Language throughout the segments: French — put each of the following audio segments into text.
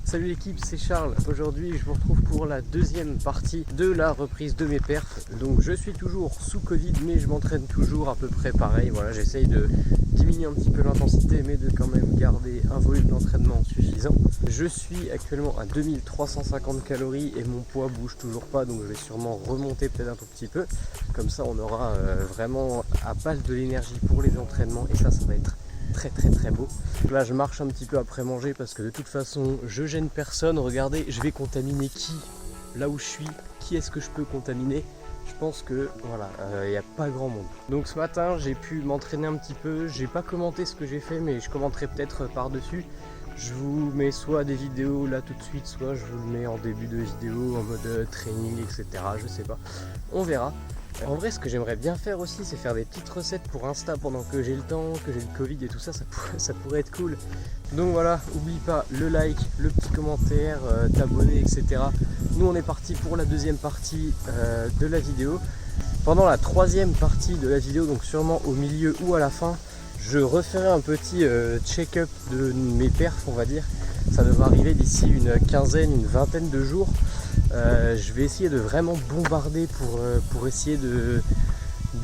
Salut l'équipe, c'est Charles. Aujourd'hui je vous retrouve pour la deuxième partie de la reprise de mes perfs. Donc je suis toujours sous Covid mais je m'entraîne toujours à peu près pareil. Voilà, j'essaye de diminuer un petit peu l'intensité mais de quand même garder un volume d'entraînement suffisant. Je suis actuellement à 2350 calories et mon poids bouge toujours pas, donc je vais sûrement remonter peut-être un tout petit peu. Comme ça on aura vraiment à base de l'énergie pour les entraînements et ça va être très beau. Là je marche un petit peu après manger parce que de toute façon je gêne personne. Regardez, je vais contaminer qui là où je suis, qui est-ce que je peux contaminer? Je pense que voilà, il n'y a pas grand monde. Donc ce matin j'ai pu m'entraîner un petit peu, j'ai pas commenté ce que j'ai fait mais je commenterai peut-être par dessus. Je vous mets soit des vidéos là tout de suite, soit je vous le mets en début de vidéo en mode training, etc. Je sais pas, on verra. En vrai, ce que j'aimerais bien faire aussi, c'est faire des petites recettes pour Insta pendant que j'ai le temps, que j'ai le Covid et tout ça, ça pourrait être cool. Donc voilà, oublie pas le like, le petit commentaire, t'abonner, etc. Nous, on est parti pour la deuxième partie de la vidéo. Pendant la troisième partie de la vidéo, donc sûrement au milieu ou à la fin, je referai un petit check-up de mes perfs, on va dire. Ça devrait arriver d'ici une vingtaine de jours. Je vais essayer de vraiment bombarder pour essayer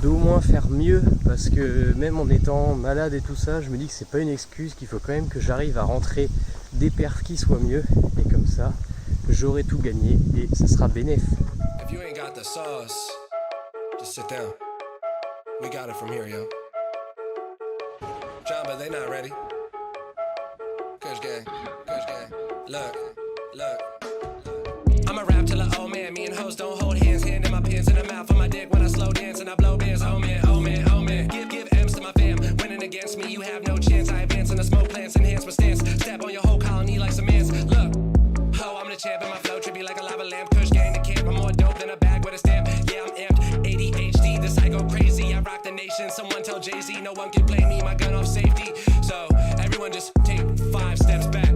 d'au moins faire mieux, parce que même en étant malade et tout ça, je me dis que c'est pas une excuse, qu'il faut quand même que j'arrive à rentrer des perfs qui soient mieux, et comme ça j'aurai tout gagné et ce sera bénéf. I'ma rap till an old man. Me and hoes don't hold hands. Hand in my pants in the mouth of my dick when I slow dance and I blow bands. Oh man, oh man, oh man. Give M's to my fam. Winning against me, you have no chance. I advance in the smoke plants, enhance my stance. Step on your whole colony like some ants. Look, ho, I'm the champ and my flow trippy like a lava lamp. Kush gang the camp. I'm more dope than a bag with a stamp. Yeah, I'm amped. ADHD, this I go crazy. I rock the nation. Someone tell Jay-Z, no one can play me. My gun off safety. So everyone just take 5 steps back.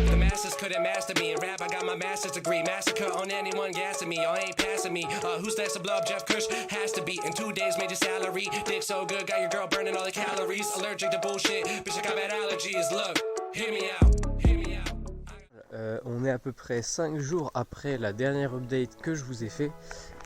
The masses couldn't master me. In rap, I got my master's degree. Massacre on anyone gassing me. Y'all ain't passing me. Who's next to blow up? Jeff Kush has to be. In 2 days, made your salary. Dick so good, got your girl burning all the calories. Allergic to bullshit. Bitch, I got bad allergies. Look, hear me out. Hear me out. On est à peu près 5 jours après la dernière update que je vous ai fait.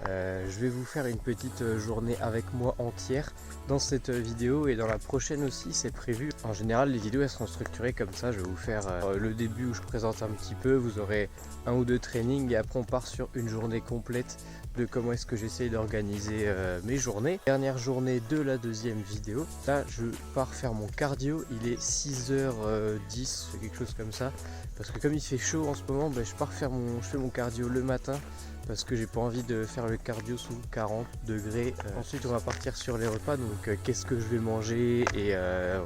Je vais vous faire une petite journée avec moi entière dans cette vidéo et dans la prochaine aussi, c'est prévu. En général les vidéos elles seront structurées comme ça. Je vais vous faire le début où je présente un petit peu, vous aurez 1 ou 2 trainings et après on part sur une journée complète de comment est-ce que j'essaye d'organiser mes journées. Dernière journée de la deuxième vidéo. Là je pars faire mon cardio, il est 6h10, quelque chose comme ça. Parce que comme il fait chaud en ce moment, je fais mon cardio le matin. Parce que j'ai pas envie de faire le cardio sous 40 degrés. Ensuite on va partir sur les repas, donc qu'est-ce que je vais manger et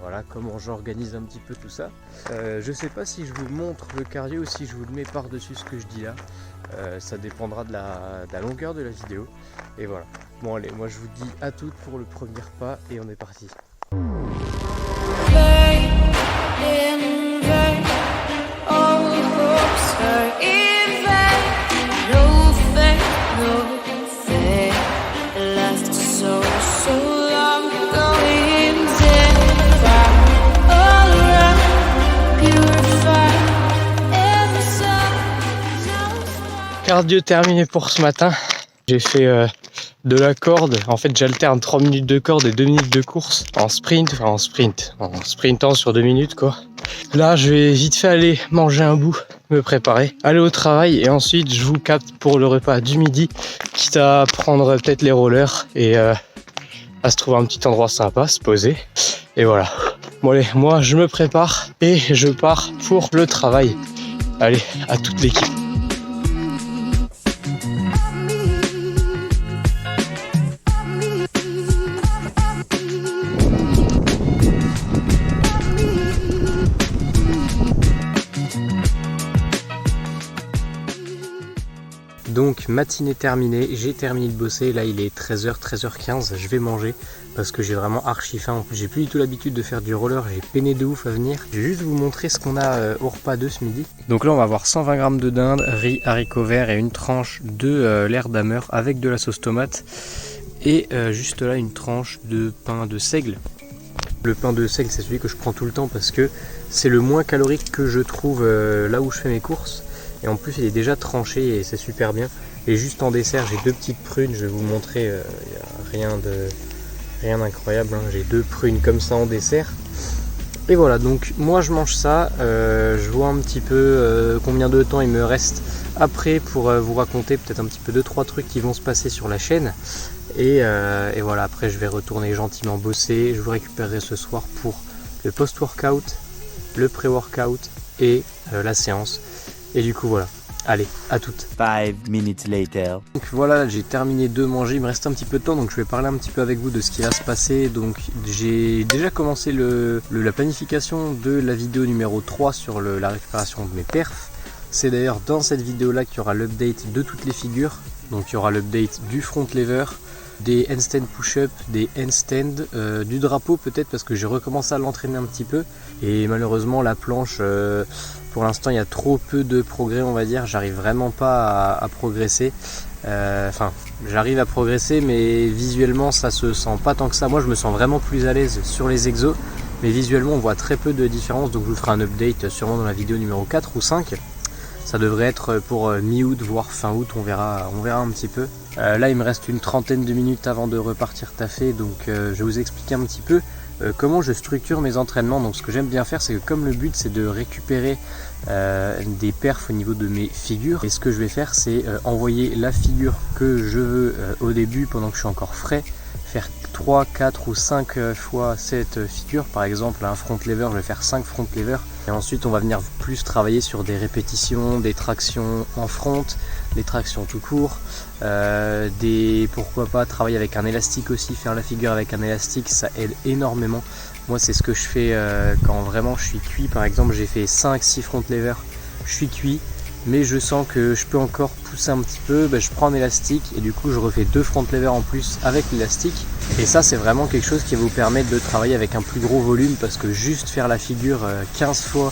voilà comment j'organise un petit peu tout ça. Je sais pas si je vous montre le cardio ou si je vous le mets par dessus ce que je dis là. Ça dépendra de la longueur de la vidéo. Et voilà. Bon allez, moi je vous dis à toutes pour le premier repas et on est parti. Cardio terminé pour ce matin. J'ai fait de la corde. En fait j'alterne 3 minutes de corde et 2 minutes de course en sprintant sur 2 minutes quoi. Là je vais vite fait aller manger un bout, me préparer, aller au travail et ensuite je vous capte pour le repas du midi, quitte à prendre peut-être les rollers et à se trouver un petit endroit sympa, se poser et voilà. Bon allez, moi je me prépare et je pars pour le travail. Allez, à toute l'équipe. Donc matinée terminée, j'ai terminé de bosser, là il est 13h, 13h15, je vais manger parce que j'ai vraiment archi faim. En plus j'ai plus du tout l'habitude de faire du roller, j'ai peiné de ouf à venir. Je vais juste vous montrer ce qu'on a au repas de ce midi. Donc là on va avoir 120 g de dinde, riz, haricots verts et une tranche de l'air d'Hammer avec de la sauce tomate. Et juste là une tranche de pain de seigle. Le pain de seigle, c'est celui que je prends tout le temps parce que c'est le moins calorique que je trouve là où je fais mes courses. Et en plus, il est déjà tranché et c'est super bien. Et juste en dessert, j'ai 2 petites prunes. Je vais vous montrer, il n'y a rien d'incroyable. Hein. J'ai 2 prunes comme ça en dessert. Et voilà, donc moi je mange ça. Je vois un petit peu combien de temps il me reste après pour vous raconter peut-être un petit peu 2-3 trucs qui vont se passer sur la chaîne. Et voilà, après je vais retourner gentiment bosser. Je vous récupérerai ce soir pour le post-workout, le pré-workout et la séance. Et du coup voilà, allez, à toutes. 5 minutes later. Donc voilà, j'ai terminé de manger, il me reste un petit peu de temps, donc je vais parler un petit peu avec vous de ce qui va se passer. Donc j'ai déjà commencé la planification de la vidéo numéro 3 sur la récupération de mes perfs. C'est d'ailleurs dans cette vidéo là qu'il y aura l'update de toutes les figures. Donc il y aura l'update du front lever, des handstand push-up, des handstand, du drapeau peut-être parce que j'ai recommencé à l'entraîner un petit peu. Et malheureusement la planche, pour l'instant il y a trop peu de progrès on va dire, j'arrive vraiment pas à progresser. Enfin j'arrive à progresser mais visuellement ça se sent pas tant que ça. Moi je me sens vraiment plus à l'aise sur les exos. Mais visuellement on voit très peu de différence, donc je vous ferai un update sûrement dans la vidéo numéro 4 ou 5. Ça devrait être pour mi-août, voire fin août, on verra un petit peu. Là il me reste une trentaine de minutes avant de repartir taffer, donc je vais vous expliquer un petit peu comment je structure mes entraînements. Donc ce que j'aime bien faire, c'est que comme le but c'est de récupérer des perfs au niveau de mes figures, et ce que je vais faire c'est envoyer la figure que je veux au début pendant que je suis encore frais, faire 3, 4 ou 5 fois cette figure. Par exemple un front lever, je vais faire 5 front lever. Et ensuite on va venir plus travailler sur des répétitions, des tractions en front, des tractions tout court, pourquoi pas travailler avec un élastique aussi, faire la figure avec un élastique, ça aide énormément. Moi c'est ce que je fais quand vraiment je suis cuit. Par exemple j'ai fait 5-6 front lever, je suis cuit, mais je sens que je peux encore pousser un petit peu, je prends un élastique et du coup je refais 2 front lever en plus avec l'élastique. Et ça c'est vraiment quelque chose qui va vous permettre de travailler avec un plus gros volume, parce que juste faire la figure 15 fois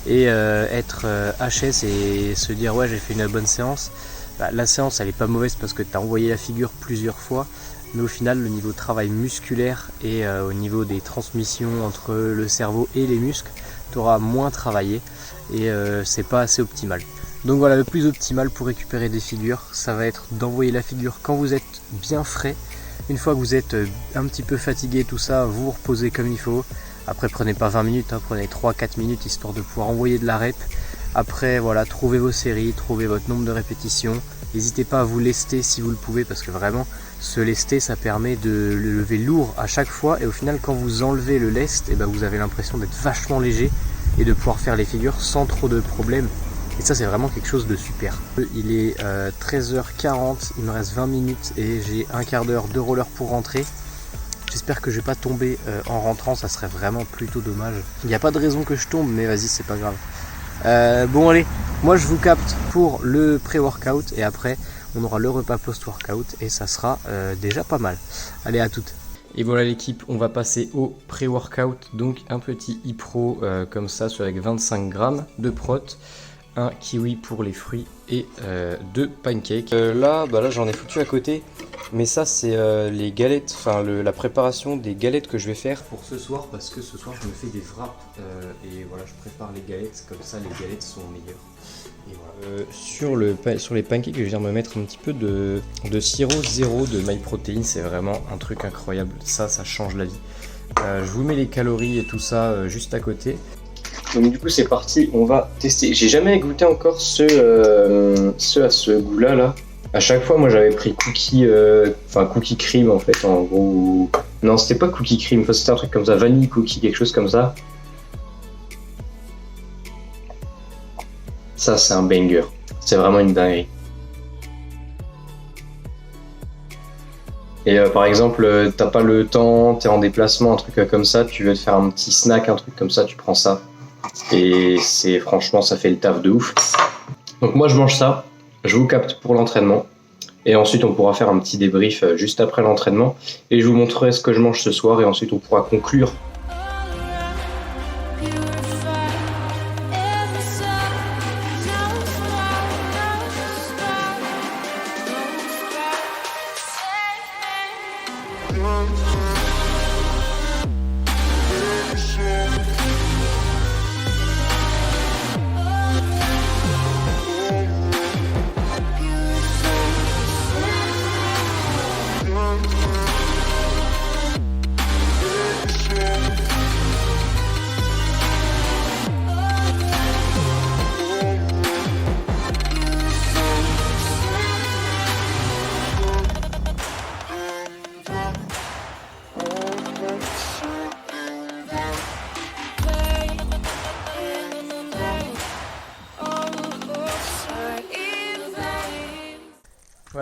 et être HS et se dire ouais j'ai fait une bonne séance, la séance elle est pas mauvaise parce que tu as envoyé la figure plusieurs fois, mais au final le niveau de travail musculaire et au niveau des transmissions entre le cerveau et les muscles, tu auras moins travaillé et c'est pas assez optimal. Donc voilà, le plus optimal pour récupérer des figures, ça va être d'envoyer la figure quand vous êtes bien frais. Une fois que vous êtes un petit peu fatigué, tout ça, vous reposez comme il faut. Après prenez pas 20 minutes, hein, prenez 3-4 minutes histoire de pouvoir envoyer de la rep. Après voilà, trouvez vos séries, trouvez votre nombre de répétitions. N'hésitez pas à vous lester si vous le pouvez, parce que vraiment se lester ça permet de le lever lourd à chaque fois. Et au final quand vous enlevez le lest, vous avez l'impression d'être vachement léger et de pouvoir faire les figures sans trop de problèmes. Et ça c'est vraiment quelque chose de super. Il est 13h40, il me reste 20 minutes et j'ai un quart d'heure de roller pour rentrer. J'espère que je vais pas tomber en rentrant, ça serait vraiment plutôt dommage. Il n'y a pas de raison que je tombe, mais vas-y c'est pas grave. Bon allez, moi je vous capte pour le pré-workout et après on aura le repas post-workout et ça sera déjà pas mal. Allez, à toutes. Et voilà l'équipe, on va passer au pré-workout. Donc un petit e-pro comme ça avec 25 grammes de prot. Un kiwi pour les fruits et 2 pancakes. Là j'en ai foutu à côté, mais ça c'est les galettes, la préparation des galettes que je vais faire pour ce soir, parce que ce soir je me fais des wraps et voilà, je prépare les galettes, comme ça les galettes sont meilleures. Et voilà. Sur les pancakes, je viens de me mettre un petit peu de sirop zéro de MyProtein, c'est vraiment un truc incroyable, ça change la vie. Je vous mets les calories et tout ça juste à côté. Donc du coup c'est parti, on va tester. J'ai jamais goûté encore ceux à ce goût là. À chaque fois moi j'avais pris cookie cream en fait, en gros. Non c'était pas cookie cream, c'était un truc comme ça, vanille cookie, quelque chose comme ça. Ça c'est un banger, c'est vraiment une dinguerie. Et par exemple t'as pas le temps, t'es en déplacement, un truc comme ça, tu veux te faire un petit snack, un truc comme ça, tu prends ça. Et franchement ça fait le taf de ouf. Donc moi je mange ça, je vous capte pour l'entraînement et ensuite on pourra faire un petit débrief juste après l'entraînement et je vous montrerai ce que je mange ce soir et ensuite on pourra conclure.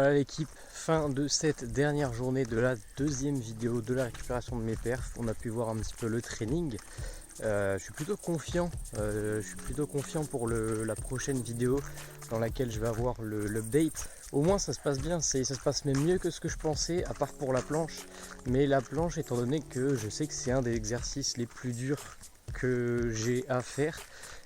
Voilà l'équipe, fin de cette dernière journée de la deuxième vidéo de la récupération de mes perfs. On a pu voir un petit peu le training. Je suis plutôt confiant pour la prochaine vidéo dans laquelle je vais avoir l'update. Au moins ça se passe bien, ça se passe même mieux que ce que je pensais, à part pour la planche. Mais la planche, étant donné que je sais que c'est un des exercices les plus durs que j'ai à faire,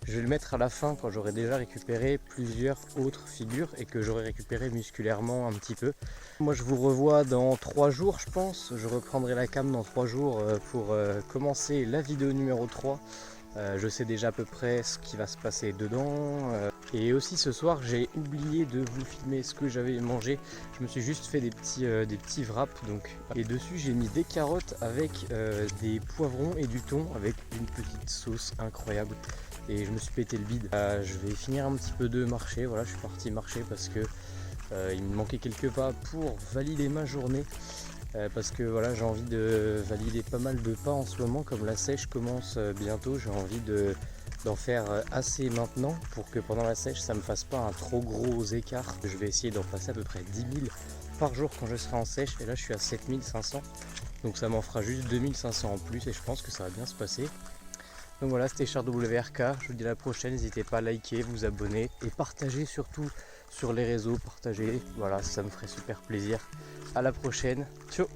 je vais le mettre à la fin quand j'aurai déjà récupéré plusieurs autres figures et que j'aurai récupéré musculairement un petit peu. Moi je vous revois dans 3 jours je pense, je reprendrai la cam dans 3 jours pour commencer la vidéo numéro 3. Je sais déjà à peu près ce qui va se passer dedans. Et aussi ce soir j'ai oublié de vous filmer ce que j'avais mangé. Je me suis juste fait des petits wraps donc. Et dessus j'ai mis des carottes avec des poivrons et du thon avec une petite sauce incroyable. Et je me suis pété le bide. Je vais finir un petit peu de marcher. Voilà, je suis parti marcher parce que il me manquait quelques pas pour valider ma journée. Parce que voilà, j'ai envie de valider pas mal de pas en ce moment. Comme la sèche commence bientôt, j'ai envie d'en faire assez maintenant pour que pendant la sèche ça me fasse pas un trop gros écart. Je vais essayer d'en passer à peu près 10 000 par jour quand je serai en sèche. Et là je suis à 7500. Donc ça m'en fera juste 2500 en plus et je pense que ça va bien se passer. Donc voilà, c'était CharWRK, je vous dis à la prochaine, n'hésitez pas à liker, vous abonner et partager surtout sur les réseaux, partagez, voilà, ça me ferait super plaisir. À la prochaine, ciao.